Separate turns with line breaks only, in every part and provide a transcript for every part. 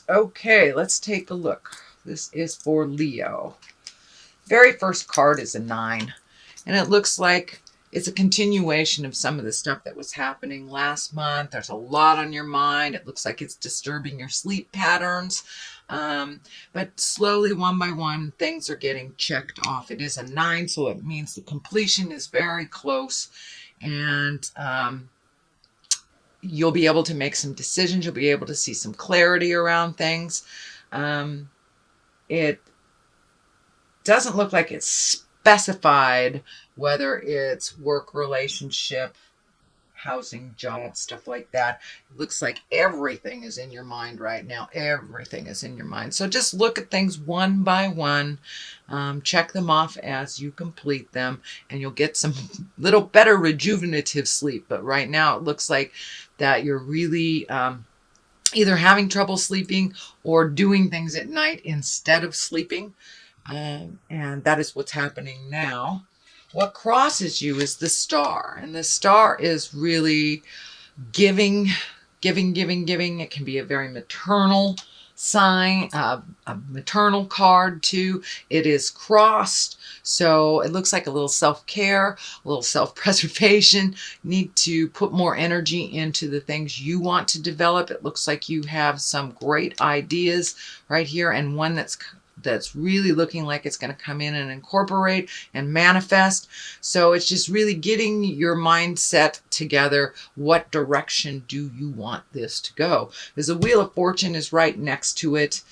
Okay, let's take a look. This is for Leo. Very first card is a 9. And it looks like it's a continuation of some of the stuff that was happening last month. There's a lot on your mind. It looks like it's disturbing your sleep patterns. But slowly, one by one, things are getting checked off. It is a 9, so it means the completion is very close. And you'll be able to make some decisions. You'll be able to see some clarity around things. It doesn't look like it's specified whether it's work, relationship, housing, job, stuff like that. It looks like everything is in your mind right now. Everything is in your mind. So just look at things one by one. Check them off as you complete them, and you'll get some little better rejuvenative sleep. But right now it looks like that you're really either having trouble sleeping or doing things at night instead of sleeping. And that is what's happening now. What crosses you is the star. And the star is really giving. It can be a very maternal sign, a maternal card too. It is crossed. So it looks like a little self-care, a little self-preservation. You need to put more energy into the things you want to develop. It looks like you have some great ideas right here, and one that's really looking like it's going to come in and incorporate and manifest. So it's just really getting your mindset together. What direction do you want this to go? Because the Wheel of Fortune is right next to it.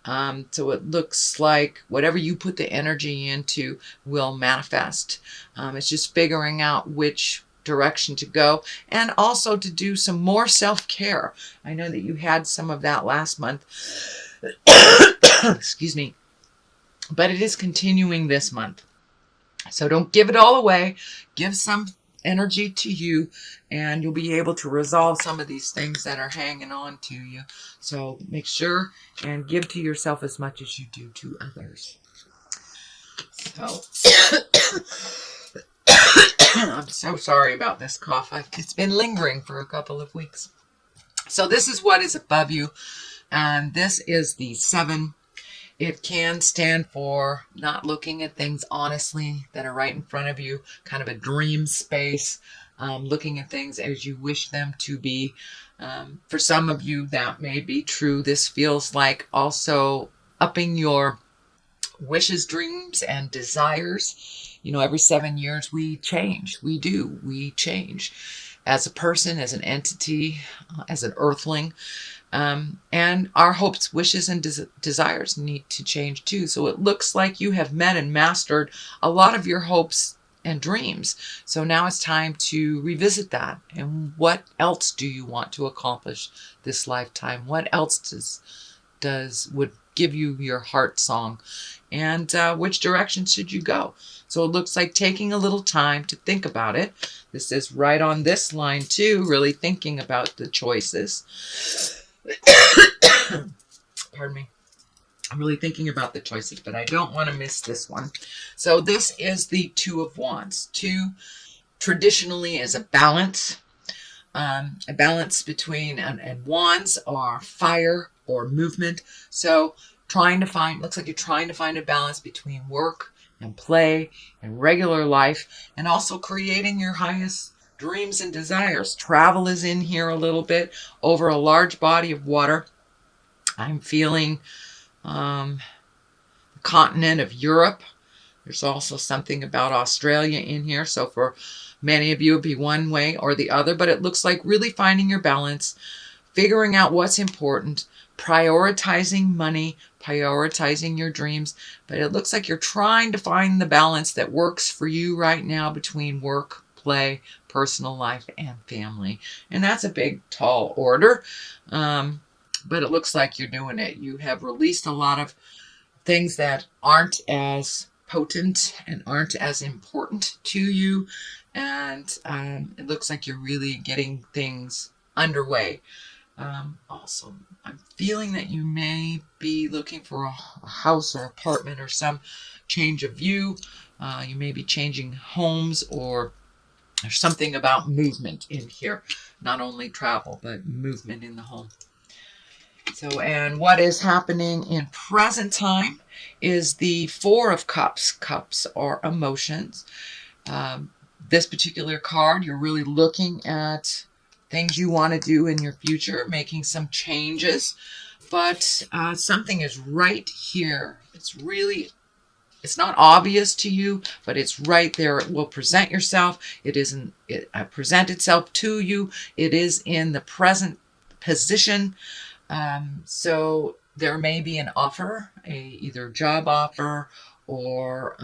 So it looks like whatever you put the energy into will manifest. It's just figuring out which direction to go, and also to do some more self-care. I know that you had some of that last month. Excuse me. But it is continuing this month. So don't give it all away. Give some energy to you, and you'll be able to resolve some of these things that are hanging on to you. So make sure and give to yourself as much as you do to others. So I'm so sorry about this cough. It's been lingering for a couple of weeks. So this is what is above you, and this is the 7. It can stand for not looking at things honestly that are right in front of you, kind of a dream space, looking at things as you wish them to be. For some of you, that may be true. This feels like also upping your wishes, dreams, and desires. You know, every 7 years we change. We change as a person, as an entity, as an earthling. And our hopes, wishes, and desires need to change too. So it looks like you have met and mastered a lot of your hopes and dreams. So now it's time to revisit that. And what else do you want to accomplish this lifetime? What else would give you your heart song? And which direction should you go? So it looks like taking a little time to think about it. This is right on this line too, really thinking about the choices. Pardon me. I'm really thinking about the choices, but I don't want to miss this one. So this is the 2 of Wands. 2 traditionally is a balance between, and wands are fire or movement. So looks like you're trying to find a balance between work and play and regular life, and also creating your highest dreams and desires. Travel is in here a little bit, over a large body of water. I'm feeling the continent of Europe. There's also something about Australia in here. So for many of you, it'd be one way or the other, but it looks like really finding your balance, figuring out what's important, prioritizing money, prioritizing your dreams. But it looks like you're trying to find the balance that works for you right now between work, play, personal life, and family. And that's a big, tall order. But it looks like you're doing it. You have released a lot of things that aren't as potent and aren't as important to you. And it looks like you're really getting things underway. Also, I'm feeling that you may be looking for a house or apartment or some change of view. You may be changing homes, or there's something about movement in here. Not only travel, but movement in the home. So, and what is happening in present time is the Four of Cups. Cups are emotions. Um, this particular card, you're really looking at things you want to do in your future, making some changes, but something is right here. It's not obvious to you, but it's right there. It will present yourself. It present itself to you. It is in the present position. So there may be an offer, either job offer or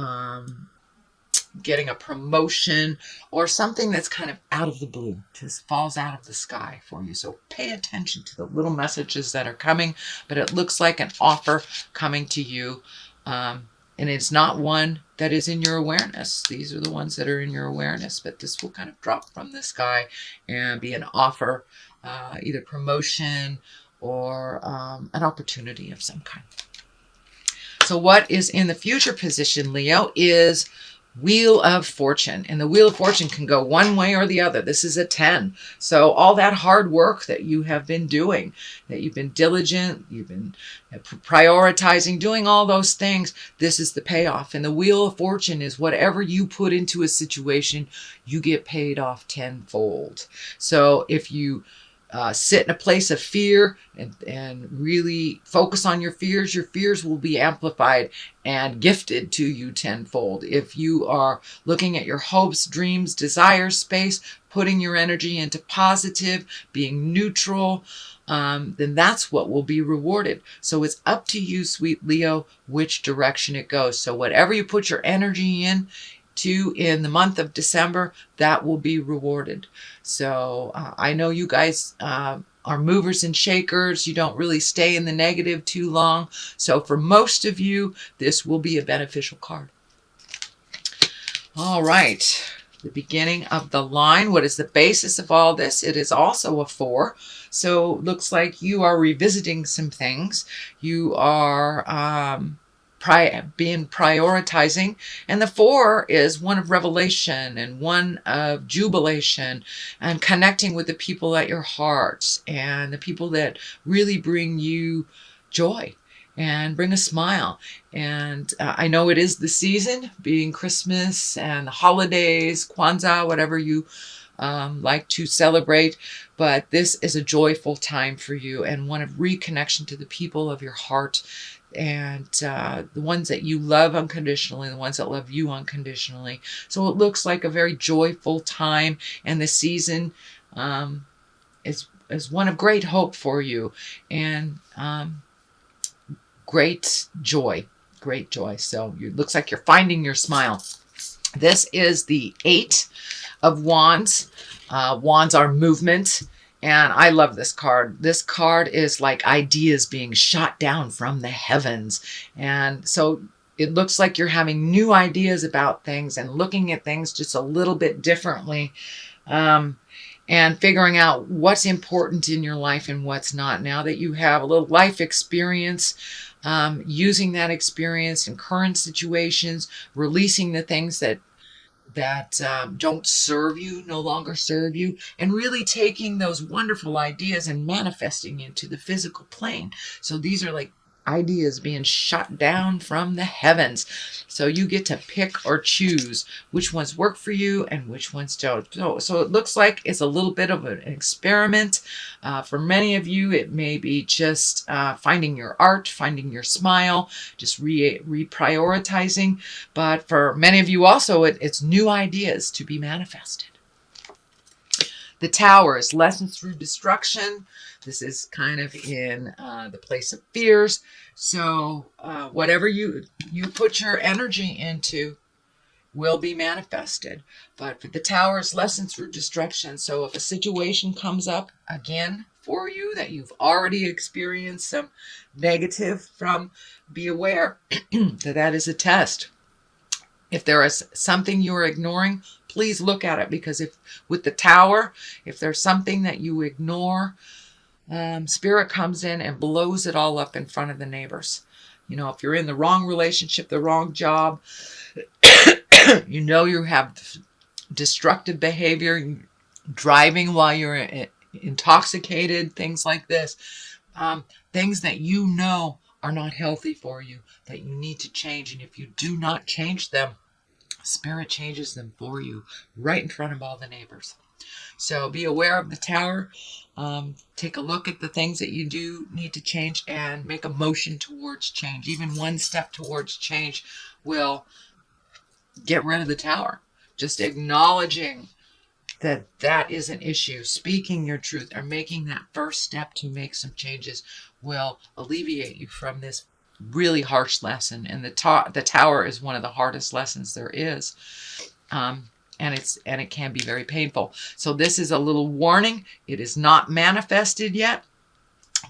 getting a promotion or something that's kind of out of the blue, just falls out of the sky for you. So pay attention to the little messages that are coming, but it looks like an offer coming to you. And it's not one that is in your awareness. These are the ones that are in your awareness, but this will kind of drop from the sky and be an offer, either promotion or an opportunity of some kind. So what is in the future position, Leo, is Wheel of Fortune. And the Wheel of Fortune can go one way or the other. This is a 10. So all that hard work that you have been doing, that you've been diligent, you've been prioritizing, doing all those things, this is the payoff. And the Wheel of Fortune is whatever you put into a situation, you get paid off tenfold. So if you sit in a place of fear and really focus on your fears will be amplified and gifted to you tenfold. If you are looking at your hopes, dreams, desires space, putting your energy into positive, being neutral, then that's what will be rewarded. So it's up to you, sweet Leo, which direction it goes. So whatever you put your energy in the month of December, that will be rewarded. So I know you guys are movers and shakers. You don't really stay in the negative too long. So for most of you, this will be a beneficial card. All right. The beginning of the line. What is the basis of all this? It is also a 4. So looks like you are revisiting some things. You are being prioritizing, and the 4 is one of revelation and one of jubilation and connecting with the people at your heart and the people that really bring you joy and bring a smile. And I know it is the season, being Christmas and the holidays, Kwanzaa, whatever you like to celebrate, but this is a joyful time for you and one of reconnection to the people of your heart and the ones that you love unconditionally, the ones that love you unconditionally. So it looks like a very joyful time, and the season is one of great hope for you and great joy. So it looks like you're finding your smile. This is the 8 of Wands. Wands are movement. And I love this card. This card is like ideas being shot down from the heavens. And so it looks like you're having new ideas about things and looking at things just a little bit differently. And figuring out what's important in your life and what's not. Now that you have a little life experience, using that experience in current situations, releasing the things that don't serve you, no longer serve you, and really taking those wonderful ideas and manifesting into the physical plane. So these are like ideas being shot down from the heavens. So you get to pick or choose which ones work for you and which ones don't. So it looks like it's a little bit of an experiment. For many of you, it may be just finding your art, finding your smile, just reprioritizing. But for many of you also, it's new ideas to be manifested. The Tower is lessons through destruction. This is kind of in the place of fears. So whatever you put your energy into will be manifested. But for the Tower is lessons through destruction. So if a situation comes up again for you that you've already experienced some negative from, be aware that is a test. If there is something you're ignoring, please look at it, because if with the Tower, if there's something that you ignore, Spirit comes in and blows it all up in front of the neighbors. You know, if you're in the wrong relationship, the wrong job, you know you have destructive behavior, driving while you're intoxicated, things like this. things that you know are not healthy for you, that you need to change. And if you do not change them, Spirit changes them for you right in front of all the neighbors. So be aware of the tower. Take a look at the things that you do need to change and make a motion towards change. Even one step towards change will get rid of the tower. Just acknowledging that that is an issue, speaking your truth, or making that first step to make some changes will alleviate you from this really harsh lesson. And the tower is one of the hardest lessons there is. And it can be very painful. So this is a little warning. It is not manifested yet,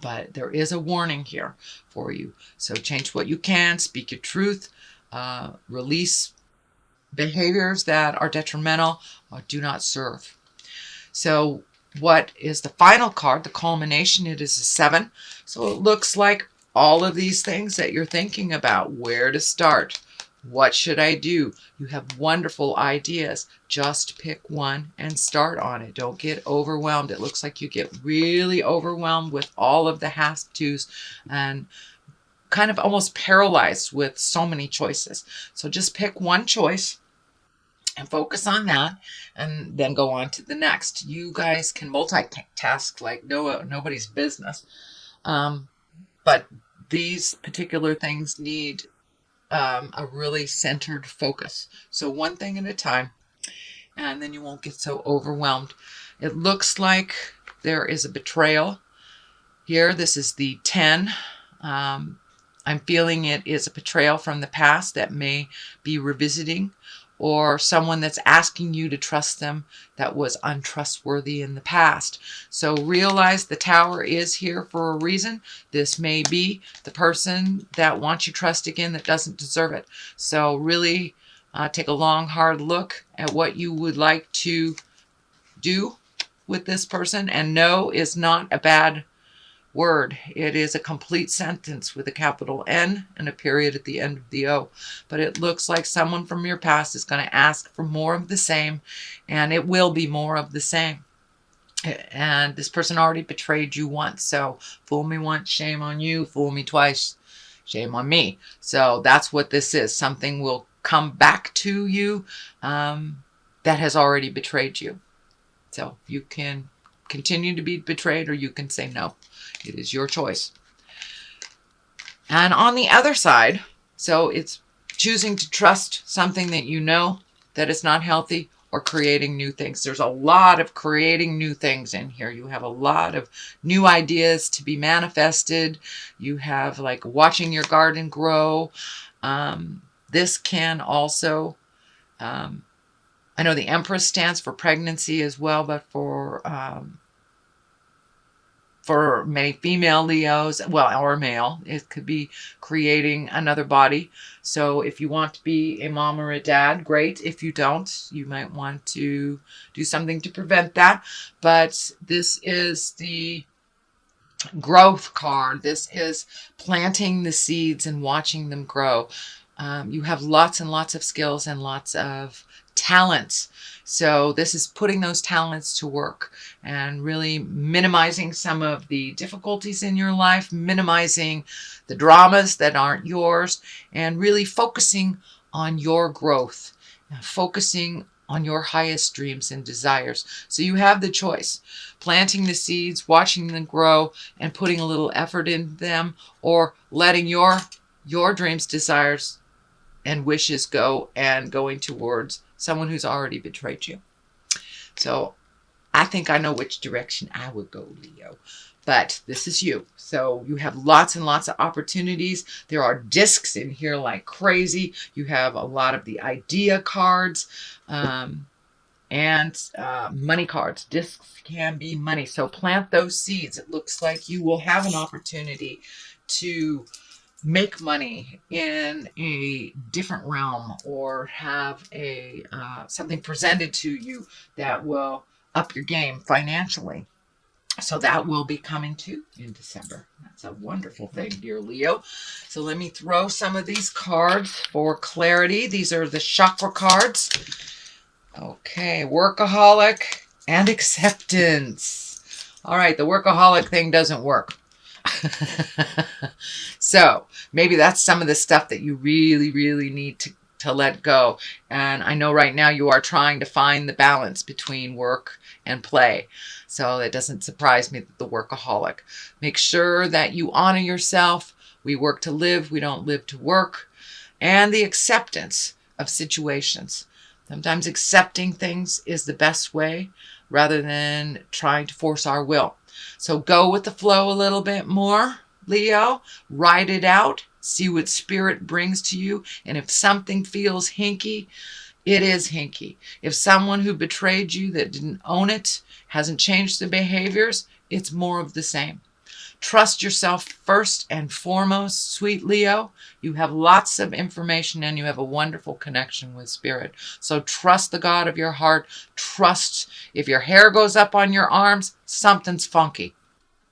but there is a warning here for you. So change what you can, speak your truth, release behaviors that are detrimental or do not serve. So what is the final card? The culmination, it is a 7. So it looks like all of these things that you're thinking about, where to start, what should I do? You have wonderful ideas. Just pick one and start on it. Don't get overwhelmed. It looks like you get really overwhelmed with all of the have-tos and kind of almost paralyzed with so many choices. So just pick one choice and focus on that, and then go on to the next. You guys can multitask like nobody's business. But these particular things need a really centered focus. So one thing at a time, and then you won't get so overwhelmed. It looks like there is a betrayal here. This is the 10. I'm feeling it is a betrayal from the past that may be revisiting, or someone that's asking you to trust them that was untrustworthy in the past. So realize the tower is here for a reason. This may be the person that wants your trust again that doesn't deserve it. So really take a long, hard look at what you would like to do with this person. And no is not a bad word. It is a complete sentence with a capital N and a period at the end of the O. But it looks like someone from your past is going to ask for more of the same, and it will be more of the same. And this person already betrayed you once. So fool me once, shame on you. Fool me twice, shame on me. So that's what this is. Something will come back to you that has already betrayed you. So you can continue to be betrayed, or you can say no. It is your choice. And on the other side, so it's choosing to trust something that you know that is not healthy, or creating new things. There's a lot of creating new things in here. You have a lot of new ideas to be manifested. You have like watching your garden grow. This can also, I know the Empress stands for pregnancy as well, but for many female Leos, well, or male, it could be creating another body. So if you want to be a mom or a dad, great. If you don't, you might want to do something to prevent that. But this is the growth card. This is planting the seeds and watching them grow. You have lots and lots of skills and lots of talents. So this is putting those talents to work and really minimizing some of the difficulties in your life, minimizing the dramas that aren't yours, and really focusing on your growth, focusing on your highest dreams and desires. So you have the choice, planting the seeds, watching them grow, and putting a little effort in them, or letting your dreams, desires, and wishes go and going towards someone who's already betrayed you. So I think I know which direction I would go, Leo. But this is you. So you have lots and lots of opportunities. There are discs in here like crazy. You have a lot of the idea cards and money cards. Discs can be money. So plant those seeds. It looks like you will have an opportunity to make money in a different realm, or have a something presented to you that will up your game financially. So that will be coming too in December. That's a wonderful thing, dear Leo. So let me throw some of these cards for clarity. These are the chakra cards. Okay, workaholic and acceptance. All right, the workaholic thing doesn't work. So maybe that's some of the stuff that you really, really need to let go. And I know right now you are trying to find the balance between work and play. So it doesn't surprise me that the workaholic. Make sure that you honor yourself. We work to live, we don't live to work. And the acceptance of situations. Sometimes accepting things is the best way rather than trying to force our will. So go with the flow a little bit more, Leo. Ride it out. See what spirit brings to you. And if something feels hinky, it is hinky. If someone who betrayed you that didn't own it hasn't changed their behaviors, it's more of the same. Trust yourself first and foremost, sweet Leo. You have lots of information and you have a wonderful connection with spirit. So trust the God of your heart. Trust if your hair goes up on your arms, something's funky.